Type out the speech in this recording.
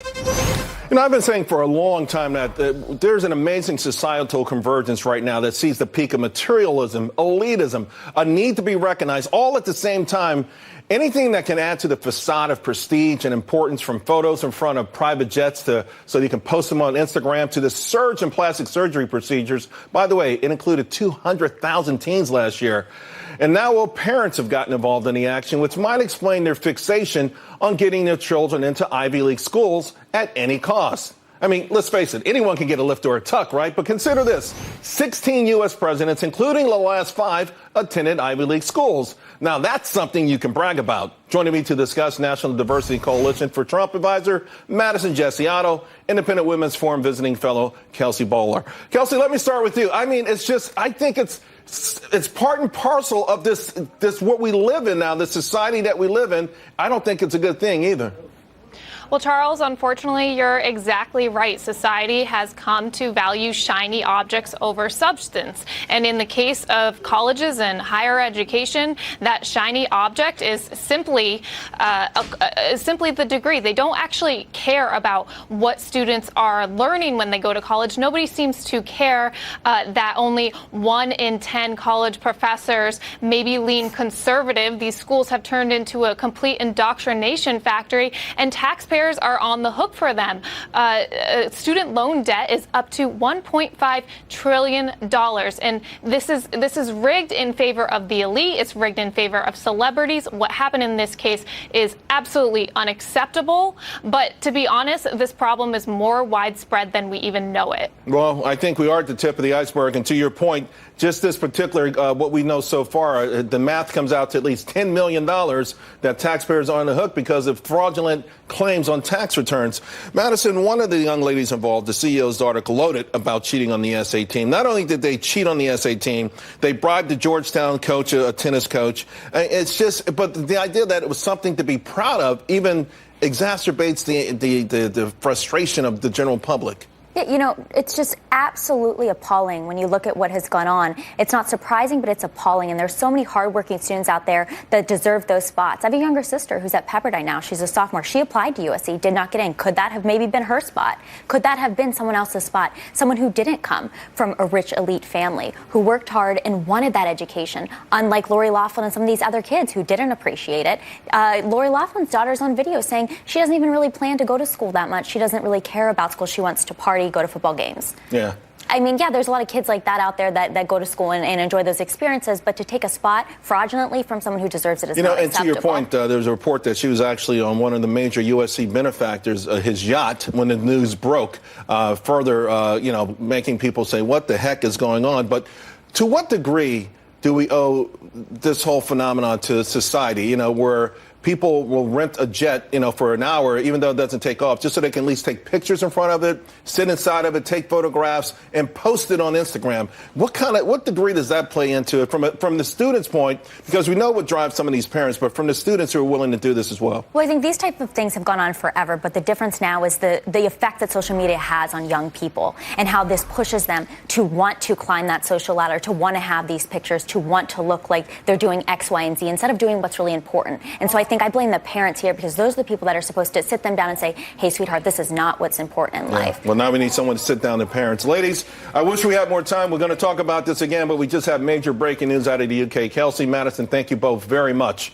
You know, I've been saying for a long time that there's an amazing societal convergence right now that sees the peak of materialism, elitism, a need to be recognized, all at the same time. Anything that can add to the facade of prestige and importance, from photos in front of private jets so you can post them on Instagram, to the surge in plastic surgery procedures. By the way, it included 200,000 teens last year. And now, well, parents have gotten involved in the action, which might explain their fixation on getting their children into Ivy League schools at any cost. I mean, let's face it, anyone can get a lift or a tuck, right? But consider this. 16 U.S. presidents, including the last 5, attended Ivy League schools. Now, that's something you can brag about. Joining me to discuss National Diversity Coalition for Trump advisor Madison Jessiato, Independent Women's Forum visiting fellow Kelsey Bowler. Kelsey, let me start with you. I mean, I think it's part and parcel of this what we live in now, the society that we live in. I don't think it's a good thing either. Well, Charles, unfortunately, you're exactly right. Society has come to value shiny objects over substance. And in the case of colleges and higher education, that shiny object is simply the degree. They don't actually care about what students are learning when they go to college. Nobody seems to care that only 1 in 10 college professors maybe lean conservative. These schools have turned into a complete indoctrination factory, and taxpayers are on the hook for them. Student loan debt is up to $1.5 trillion. And this is rigged in favor of the elite. It's rigged in favor of celebrities. What happened in this case is absolutely unacceptable. But to be honest, this problem is more widespread than we even know it. Well, I think we are at the tip of the iceberg. And to your point, just this particular, what we know so far, the math comes out to at least $10 million that taxpayers are on the hook because of fraudulent claims on tax returns. Madison, one of the young ladies involved, the CEO's daughter, gloated about cheating on the SA team. Not only did they cheat on the SA team, they bribed the Georgetown coach, a tennis coach. But the idea that it was something to be proud of even exacerbates the frustration of the general public. You know, it's just absolutely appalling when you look at what has gone on. It's not surprising, but it's appalling. And there's so many hardworking students out there that deserve those spots. I have a younger sister who's at Pepperdine now. She's a sophomore. She applied to USC, did not get in. Could that have maybe been her spot? Could that have been someone else's spot? Someone who didn't come from a rich elite family, who worked hard and wanted that education, unlike Lori Loughlin and some of these other kids who didn't appreciate it. Lori Loughlin's daughter's on video saying she doesn't even really plan to go to school that much. She doesn't really care about school. She wants to party, go to football games. Yeah. I mean, yeah, there's a lot of kids like that out there that go to school and enjoy those experiences, but to take a spot fraudulently from someone who deserves it is not acceptable. And to your point, there's a report that she was actually on one of the major USC benefactors, his yacht, when the news broke, further, making people say, what the heck is going on? But to what degree do we owe this whole phenomenon to society, where people will rent a jet, for an hour, even though it doesn't take off, just so they can at least take pictures in front of it, sit inside of it, take photographs, and post it on Instagram. What degree does that play into it from the student's point? Because we know what drives some of these parents, but from the students who are willing to do this as well. Well, I think these type of things have gone on forever, but the difference now is the effect that social media has on young people and how this pushes them to want to climb that social ladder, to want to have these pictures, to want to look like they're doing X, Y, and Z instead of doing what's really important. And so I think I blame the parents here, because those are the people that are supposed to sit them down and say, hey, sweetheart, this is not what's important in life. Well, now we need someone to sit down, the parents. Ladies, I wish we had more time. We're going to talk about this again, but we just have major breaking news out of the UK. Kelsey, Madison, thank you both very much.